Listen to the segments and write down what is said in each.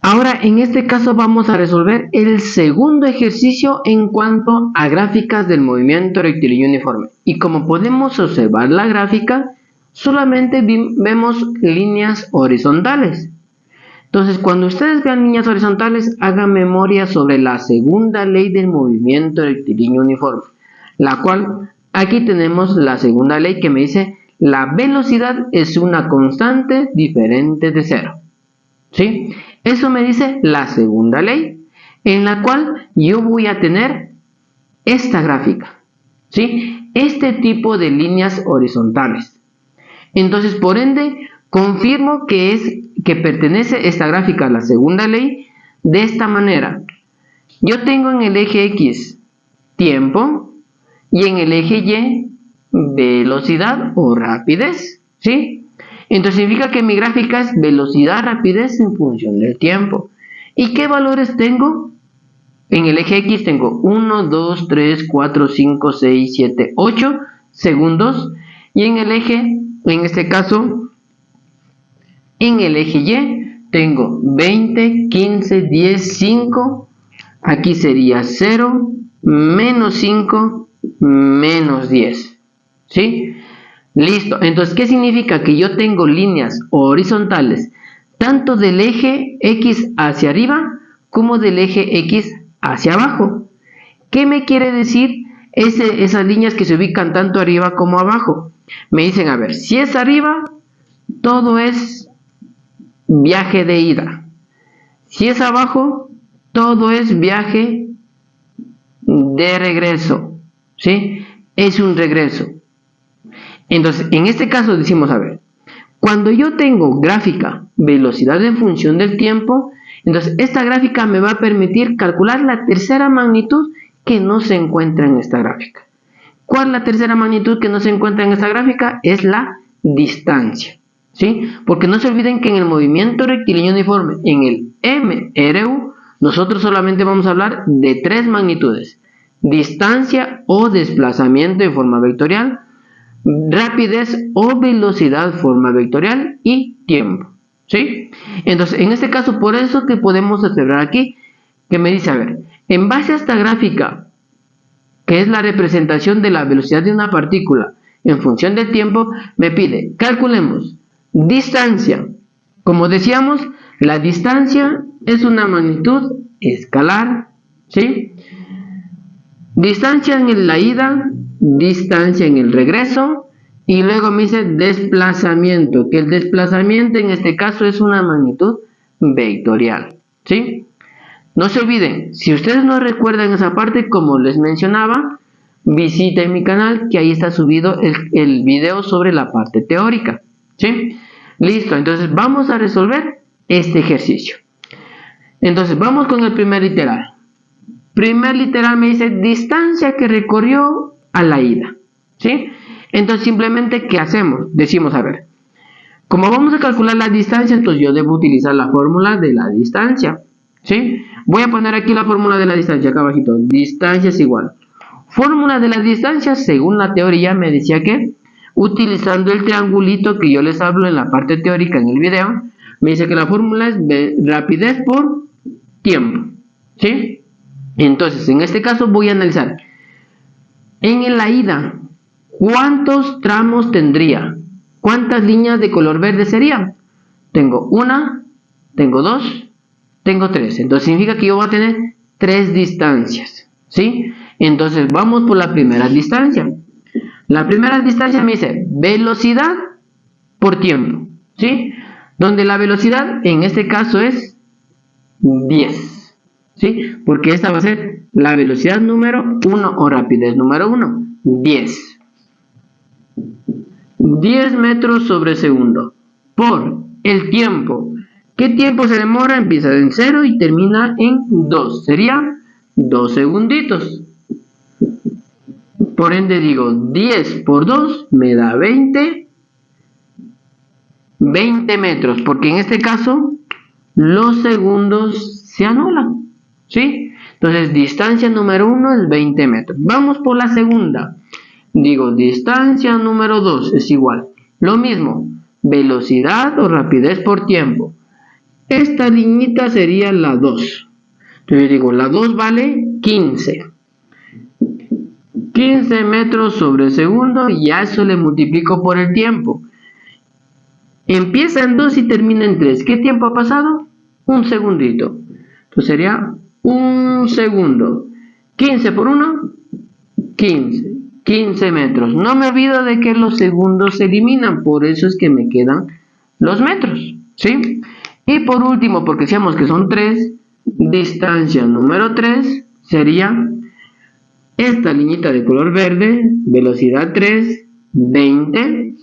Ahora, en este caso vamos a resolver el segundo ejercicio en cuanto a gráficas del movimiento rectilíneo uniforme. Y como podemos observar la gráfica, solamente vemos líneas horizontales. Entonces, cuando ustedes vean líneas horizontales, hagan memoria sobre la segunda ley del movimiento rectilíneo uniforme, la cual aquí tenemos la segunda ley que me dice la velocidad es una constante diferente de cero. ¿Sí? Eso me dice la segunda ley, en la cual yo voy a tener esta gráfica, ¿sí? Este tipo de líneas horizontales. Entonces, por ende, confirmo que pertenece esta gráfica a la segunda ley de esta manera. Yo tengo en el eje X tiempo y en el eje Y velocidad o rapidez, ¿sí? Entonces significa que mi gráfica es velocidad, rapidez en función del tiempo. ¿Y qué valores tengo? En el eje X tengo 1, 2, 3, 4, 5, 6, 7, 8 segundos. Y en el eje, en este caso, en el eje Y tengo 20, 15, 10, 5. Aquí sería 0, menos 5, menos 10. ¿Sí? Listo. Entonces, ¿qué significa? Que yo tengo líneas horizontales tanto del eje X hacia arriba como del eje X hacia abajo. ¿Qué me quiere decir esas líneas que se ubican tanto arriba como abajo? Me dicen, a ver, si es arriba, todo es viaje de ida. Si es abajo, todo es viaje de regreso. ¿Sí? Es un regreso. Entonces, en este caso decimos, a ver, cuando yo tengo gráfica velocidad en función del tiempo, entonces esta gráfica me va a permitir calcular la tercera magnitud que no se encuentra en esta gráfica. ¿Cuál es la tercera magnitud que no se encuentra en esta gráfica? Es la distancia. ¿Sí? Porque no se olviden que en el movimiento rectilíneo uniforme, en el MRU, nosotros solamente vamos a hablar de tres magnitudes: distancia o desplazamiento en forma vectorial, rapidez o velocidad forma vectorial y tiempo. ¿Sí? Entonces, en este caso, por eso que podemos observar aquí, que me dice, a ver, en base a esta gráfica, que es la representación de la velocidad de una partícula en función del tiempo, me pide, calculemos distancia. Como decíamos, la distancia es una magnitud escalar, ¿sí? Distancia en la ida, distancia en el regreso, y luego me dice desplazamiento, que el desplazamiento en este caso es una magnitud vectorial, ¿sí? No se olviden, si ustedes no recuerdan esa parte, como les mencionaba, visiten mi canal, que ahí está subido el video sobre la parte teórica, ¿sí? Listo, entonces vamos a resolver este ejercicio. Entonces vamos con el primer literal. Primer literal me dice distancia que recorrió a la ida, ¿sí? Entonces simplemente, ¿qué hacemos? Decimos, a ver, como vamos a calcular la distancia, entonces yo debo utilizar la fórmula de la distancia, ¿sí? Voy a poner aquí la fórmula de la distancia, acá abajito, distancia es igual. Fórmula de la distancia, según la teoría, me decía que, utilizando el triangulito que yo les hablo en la parte teórica en el video, me dice que la fórmula es rapidez por tiempo, ¿sí? Entonces, en este caso voy a analizar. En la ida, ¿cuántos tramos tendría? ¿Cuántas líneas de color verde serían? Tengo una, tengo dos, tengo tres. Entonces significa que yo voy a tener tres distancias, ¿sí? Entonces vamos por la primera distancia. La primera distancia me dice velocidad por tiempo, ¿sí? Donde la velocidad en este caso es 10, ¿sí? Porque esta va a ser la velocidad número 1 o rapidez número 1, 10. 10 metros sobre segundo por el tiempo. ¿Qué tiempo se demora? Empieza en 0 y termina en 2. Sería 2 segunditos. Por ende digo 10 por 2 me da 20 metros. Porque en este caso los segundos se anulan, ¿sí? Entonces distancia número 1 es 20 metros. Vamos por la segunda. Digo, distancia número 2 es igual. Lo mismo, velocidad o rapidez por tiempo. esta liñita sería la 2. Entonces yo digo, la 2 vale 15. 15 metros sobre segundo y a eso le multiplico por el tiempo. Empieza en 2 y termina en 3. ¿Qué tiempo ha pasado? Un segundito. Entonces sería un segundo. 15 por 1, 15. 15 metros. No me olvido de que los segundos se eliminan, por eso es que me quedan los metros, ¿sí? Y por último, porque decíamos que son 3, distancia número 3 sería esta liñita de color verde, velocidad 3, 20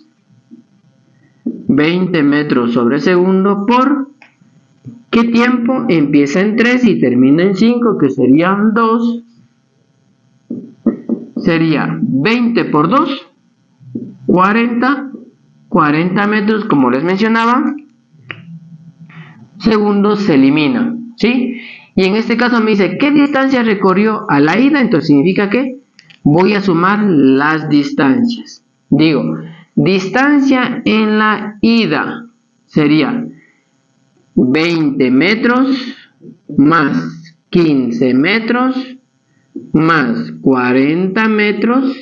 metros sobre segundo por, ¿qué tiempo? Empieza en 3 y termina en 5, que serían 2. Sería 20 por 2, 40 metros, como les mencionaba. Segundos se eliminan, ¿sí? Y en este caso me dice, ¿qué distancia recorrió a la ida? Entonces significa que voy a sumar las distancias. Digo, distancia en la ida sería 20 metros más 15 metros más 40 metros,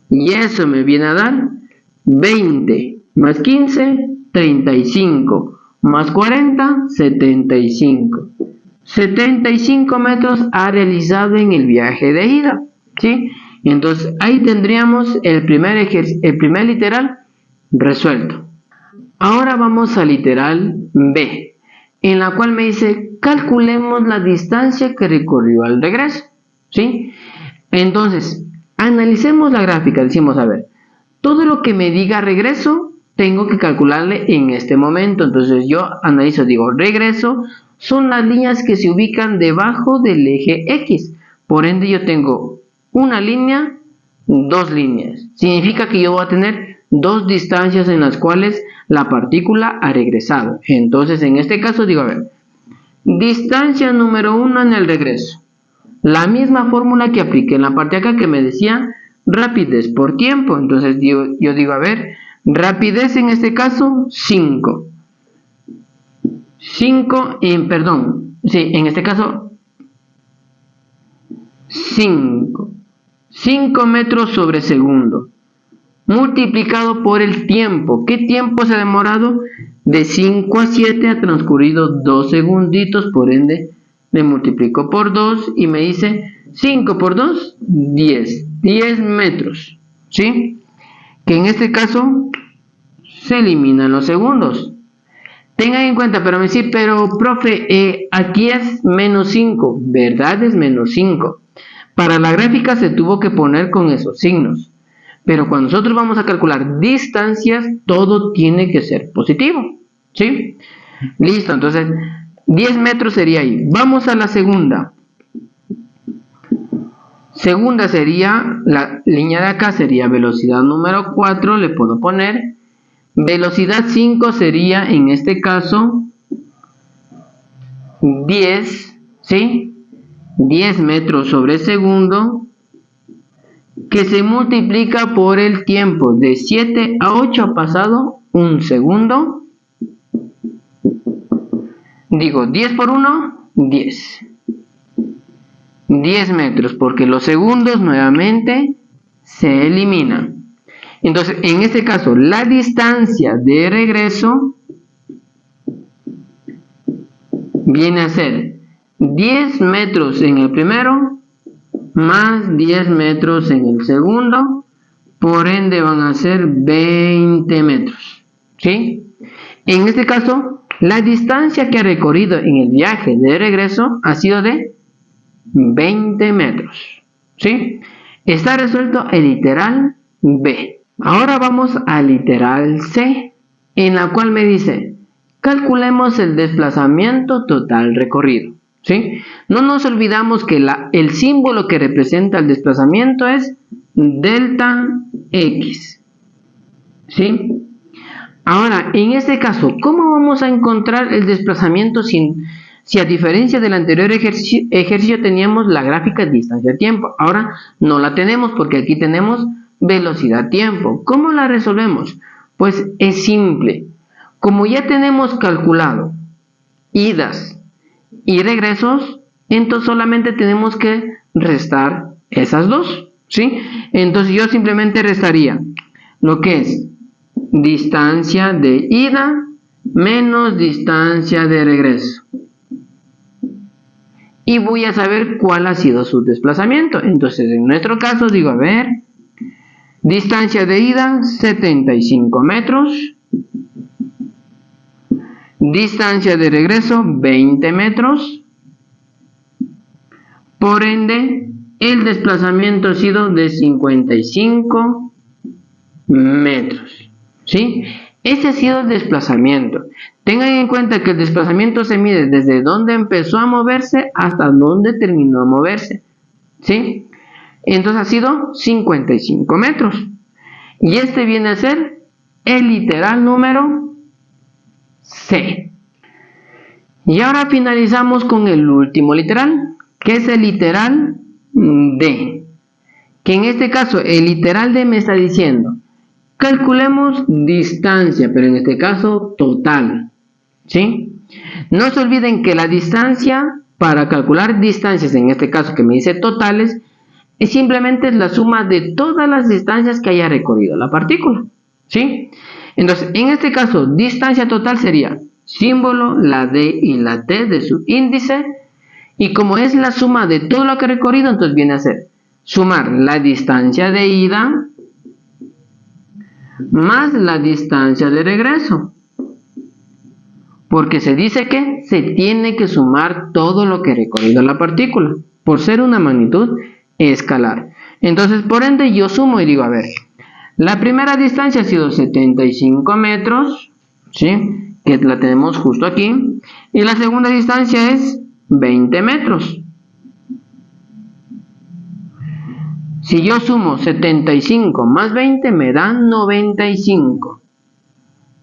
y eso me viene a dar 20 más 15, 35, más 40, 75. 75 metros ha realizado en el viaje de ida, ¿sí? Entonces ahí tendríamos el primer literal resuelto. Ahora vamos al literal B, en la cual me dice, calculemos la distancia que recorrió al regreso, ¿sí? Entonces, analicemos la gráfica. Decimos, a ver, todo lo que me diga regreso, tengo que calcularle en este momento. Entonces yo analizo, digo, regreso son las líneas que se ubican debajo del eje X. Por ende yo tengo una línea, dos líneas. Significa que yo voy a tener dos distancias en las cuales la partícula ha regresado. Entonces en este caso digo, a ver, distancia número 1 en el regreso. La misma fórmula que apliqué en la parte de acá que me decía rapidez por tiempo. Entonces yo digo, a ver, rapidez en este caso 5. 5, en este caso 5. 5 metros sobre segundo. Multiplicado por el tiempo. ¿Qué tiempo se ha demorado? De 5 a 7 ha transcurrido 2 segunditos, por ende le multiplico por 2 y me dice 5 por 2, 10. 10 metros, ¿sí? Que en este caso se eliminan los segundos. Tengan en cuenta, pero me dice, pero profe, aquí es menos 5, ¿verdad? Es menos 5. Para la gráfica se tuvo que poner con esos signos. Pero cuando nosotros vamos a calcular distancias, todo tiene que ser positivo, ¿sí? Listo, entonces 10 metros sería ahí. Vamos a la segunda. Segunda sería, la línea de acá sería velocidad número 4, le puedo poner. Velocidad 5 sería, en este caso, 10, ¿sí? 10 metros sobre segundo, que se multiplica por el tiempo. De 7 a 8 ha pasado un segundo. Digo, 10 por 1, 10. 10 metros, porque los segundos nuevamente se eliminan. Entonces, en este caso, la distancia de regreso viene a ser 10 metros en el primero, más 10 metros en el segundo, por ende van a ser 20 metros, ¿sí? En este caso, la distancia que ha recorrido en el viaje de regreso ha sido de 20 metros, ¿sí? Está resuelto el literal B. Ahora vamos al literal C, en la cual me dice, calculemos el desplazamiento total recorrido, ¿sí? No nos olvidamos que el símbolo que representa el desplazamiento es delta X, ¿sí? Ahora, en este caso, ¿cómo vamos a encontrar el desplazamiento si a diferencia del anterior ejercicio teníamos la gráfica de distancia-tiempo? Ahora no la tenemos porque aquí tenemos velocidad-tiempo. ¿Cómo la resolvemos? Pues es simple. Como ya tenemos calculado idas y regresos, entonces solamente tenemos que restar esas dos, ¿sí? Entonces yo simplemente restaría lo que es distancia de ida menos distancia de regreso. Y voy a saber cuál ha sido su desplazamiento. Entonces, en nuestro caso, digo, a ver, distancia de ida, 75 metros. Distancia de regreso, 20 metros. Por ende, el desplazamiento ha sido de 55 metros. ¿Sí? Ese ha sido el desplazamiento. Tengan en cuenta que el desplazamiento se mide desde donde empezó a moverse hasta donde terminó de moverse. ¿Sí? Entonces ha sido 55 metros. Y este viene a ser el literal número C. Y ahora finalizamos con el último literal, que es el literal D. Que en este caso el literal D me está diciendo, calculemos distancia, pero en este caso total. ¿Sí? No se olviden que la distancia, para calcular distancias, en este caso que me dice totales, es simplemente la suma de todas las distancias que haya recorrido la partícula. ¿Sí? Entonces, en este caso, distancia total sería símbolo, la D y la T de su índice, y como es la suma de todo lo que he recorrido, entonces viene a ser sumar la distancia de ida más la distancia de regreso. Porque se dice que se tiene que sumar todo lo que ha recorrido la partícula, por ser una magnitud escalar. Entonces, por ende, yo sumo y digo, a ver, la primera distancia ha sido 75 metros, ¿sí? Que la tenemos justo aquí. Y la segunda distancia es 20 metros. Si yo sumo 75 más 20 me da 95.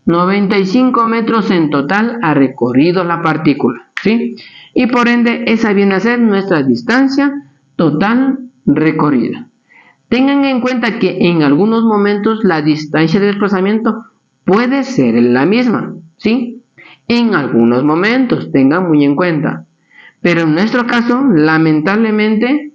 95 metros en total ha recorrido la partícula, ¿sí? Y por ende esa viene a ser nuestra distancia total recorrida. Tengan en cuenta que en algunos momentos la distancia de desplazamiento puede ser la misma, ¿sí? En algunos momentos, tengan muy en cuenta. Pero en nuestro caso, lamentablemente,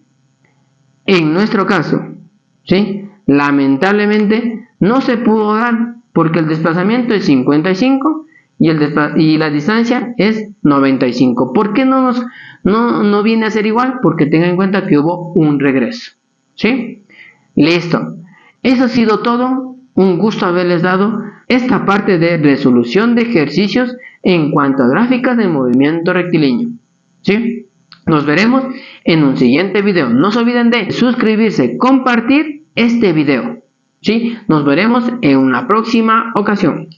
¿sí? Lamentablemente no se pudo dar porque el desplazamiento es 55 y la distancia es 95. ¿Por qué no viene a ser igual? Porque tengan en cuenta que hubo un regreso, ¿sí? Listo. Eso ha sido todo. Un gusto haberles dado esta parte de resolución de ejercicios en cuanto a gráficas de movimiento rectilíneo, ¿sí? Nos veremos en un siguiente video. No se olviden de suscribirse, compartir este video, ¿sí? Nos veremos en una próxima ocasión.